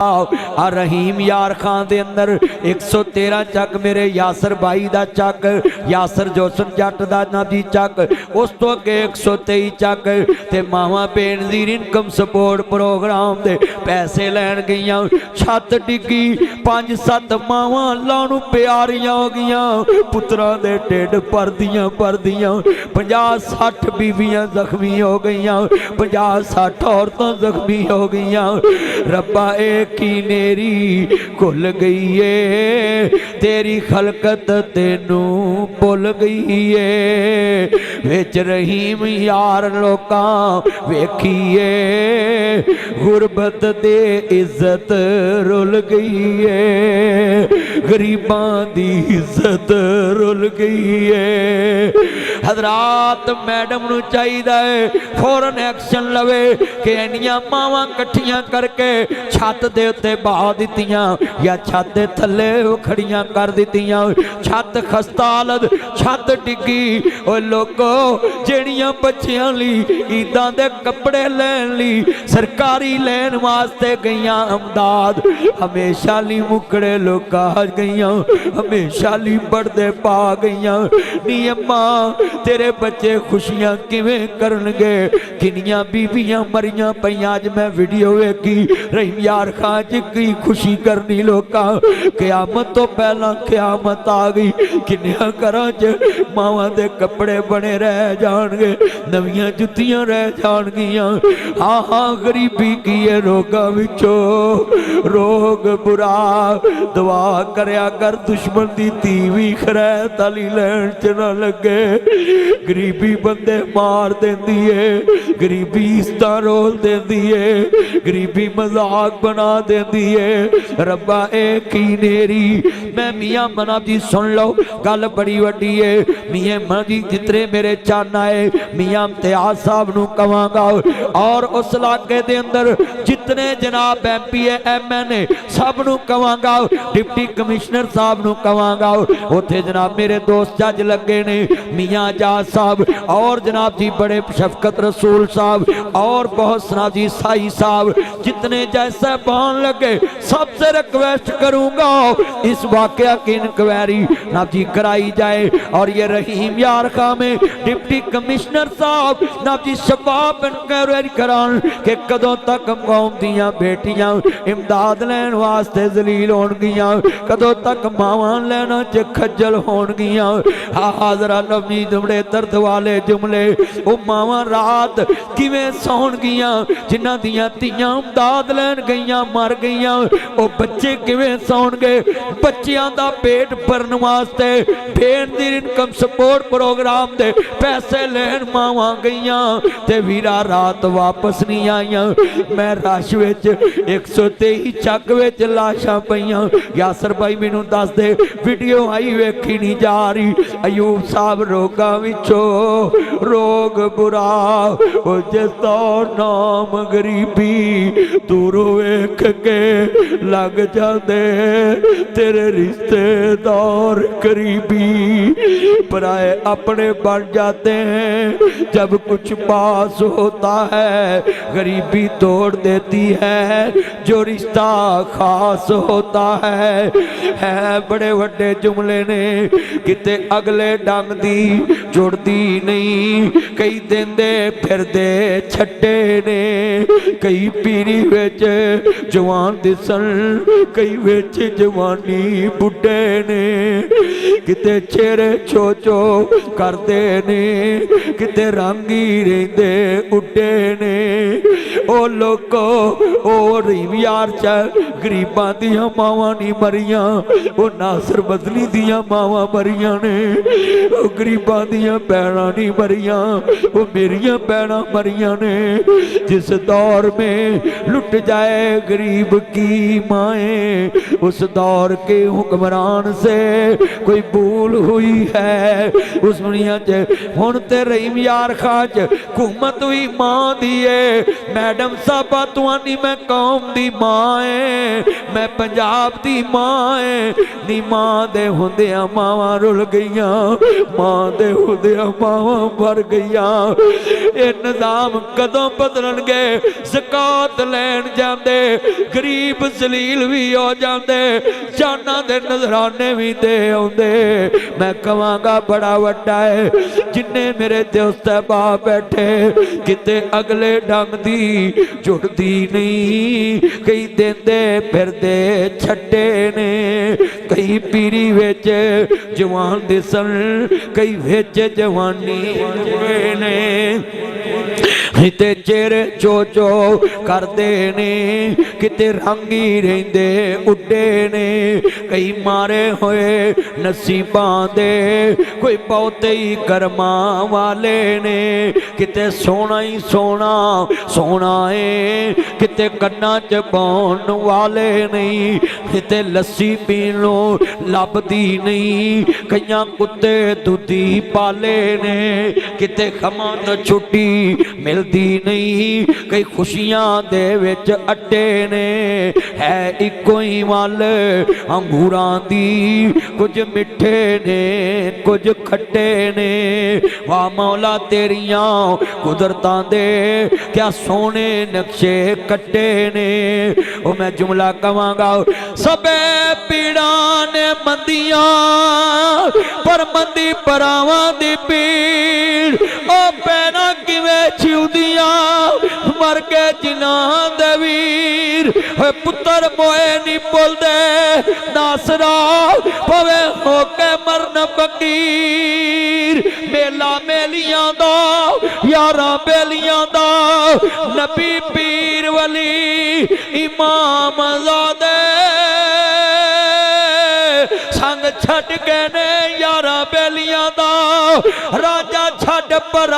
आ रहीम यार खान दे अंदर 113 चक मेरे यासर भाई दा चक, यासर जोसन जट दा ना जी चक, उस तो अगे 123 चक ते मावा भेण दी इनकम सपोर्ट प्रोग्राम दे पैसे लैन गईयां। छत डिगी 5-7 मावा अल्लाह नूं प्यारियां हो गईयां, पुत्रां दे ढिड भरदियां 50-60 बीबियां जख्मी हो गईयां, 50-60 औरतां जख्मी हो गईयां। रब्बा एक की नेरी घुल गई है, तेरी खलकत तेनू भुल गई है। विच रहीम यार लोकां वेखीए, गुरबत दे इज्जत रुल गई है, गरीबां दी इज्जत रुल गई है। हजरात मैडम नू चाहिए फौरन एक्शन लवे कि इन्नियां मावां कट्ठियां करके छत दे उत्ते बहा दित्तियां या छत दे थल्ले खड़ियां कर दित्तियां। छत खस्ता हालत, छत डिगी। ओ लोगो जेड़ियां बच्चियां लई ईदां दे कपड़े लैन लई सरकारी लैन वास्ते गईयां अमदाद, हमेशा ली मुकड़े लोका गईयां, हमेशा ली बढ़दे पा गईयां। नी अम्मा तेरे बच्चे खुशियां किवें करनगे? किनियां बीबियां मरियां पईयां। अज मैं वीडियो वेखी रहीम यार खान च की खुशी करनी लोकां, क़यामत तो पहला क़यामत आ गई। किन्नियां घरां च मावां दे कपड़े बने रह जाणगे, नवीआं जुत्तियां रह जाणगियां। हाँ हाँ गरीबी की है रोगां विचों रोग बुरा। दुआ करया कर दुश्मन दी धी भी खरैत आली लैन च ना लगे। गरीबी बंदे मार देंदी है, गरीबी इस्तां रोल देंदी है, गरीबी मजाक बना देंदी है। रब्बा ए की नेरी। मैं मियां मना जी सुन लो गल बड़ी वड्डी है। मियां मना जी जितने मेरे चन आए मियां इम्तियाज साहब नूं कवांगा और उस इलाके दे अंदर जितने जनाब MP MN सब नूं कवांगा, डिप्टी कमिश्नर साहब नूं कवांगा। उत्थे जनाब मेरे दोस्त जज लगे ने मियां आजाद साहब और जनाब जी बड़े शफकत रसूल साहब और बहुत सना जी साई साहब, जितने जैसे बहन लगे सबसे रिक्वेस्ट करूंगा इस वाकया की इंक्वायरी ना जी कराई जाए। और ये रहीम यार खां में डिप्टी कमिश्नर साहब ना जी शबाब इंक्वायरी करान कि कदों तक कौम दियां बेटियां इमदाद लैन वास्ते जलील होणगियां, कदों तक मावां लैना च खज्जल होणगियां। हाजरा नवी दुमड़े दर्द वाले जुमले वो मावां रात किवें सौणगियां जिन्हां दियां धीआं इमदाद लैन गईयां मर गईयां। वो बच्चे किवें सौणगे? बच्चियां दा पेट भरन वास्ते भेण दी इनकम सपोर्ट प्रोग्राम दे पैसे लैन मावां गईयां ते वीरा रात वापस नहीं आईयां। मैं रश विच 123 चक विच लाशां पईयां। यासर भाई मैनूं दस दे वीडियो आई वेखी नहीं जा रही। अयूब साहब रोगां विचों रोग बुरा, ओ जिसदा नाम गरीबी दूरों वेख के लग जाते तेरे रिश्तेदार करीबी। पराए अपने बन जाते हैं जब कुछ पास होता है, गरीबी तोड़ देती है जो रिश्ता खास होता है बड़े वड्डे जुमले ने किते अगले डंग दी जुड़दी नहीं। कई देंदे फिरदे छड्डे ने, कई पीरी विच जवान दिसन, कई विच जवानी बुढ़े ने। किते चेहरे चो चो करदे ने, किते रंग ही रहिंदे उड्डे ने। ओ लोगो ओ रहीम यार च गरीबां दियां मावां नहीं मरियां, ओ नासर बदली दियां मावां मरियां ने। ओ गरीबां दियां भैणां नहीं मरियां, ओ मेरियां भैणां मरियां ने। जिस दौर में लुट जाए गरीब की माएँ, उस दौर के हुक्मरान से कोई भूल हुई है। उस दुनिया च हुण ते रहीम यार खां च हुकूमत हुई मां दी है। मैडम साहबा तुआनी मैं कौम दी मां है, मैं पंजाब दी मां है नी मां दे हुंदियां मावां रुल गईयां मां दे हुंदियां मावां मर गईयां ये निजाम कदों बदलणगे ज़कात लैण जांदे गरीब जलील भी हो जांदे जाना दे नजराने भी दे आउंदे मैं कहांगा बड़ा वड्डा है जिन्ने मेरे दोस्त बाह बैठे किते अगले डंग दी जुड़दी नहीं कई देंदे फिरदे छड्डे ने कई पीरी विच जवान दिसन कई विच जवानी ने किते चेहरे चो चो करते ने किते रंग ही रहिंदे उड्डे ने कई मारे होए नसीबां दे कोई बहुते ही कर्मां वाले ने किते सोना ही सोना सोना है किते कन्ना च पाउण वाले नहीं किते लस्सी पीण नूं लभदी नहीं कईयां कुत्ते दुधी पाले ने किते खमां तो छुट्टी मिलदी नहीं कई खुशियां दे विच अड्डे ने है इको ही मल अंगूरां दी कुछ मिठे ने कुछ खट्टे ने वाह मौला तेरियां कुदरतां दे क्या सोने नक्शे कट्टे ने ओ मैं जुमला कवांगा सबे पीड़ा ने मंदियां पर मंदी परावां दी पीड़ ओ पैना किवें छिउदियां मर के जिन्हां दे वीर होए पुत्तर मोए नी बोलदे नासरा पवे होके मरन फकीर मेला मेलियां दा यारां बेलियां दा नबी पीर वली इमाम ज़ादे संग छड़ के ने यारा बेलियां दा राजा छड़ पर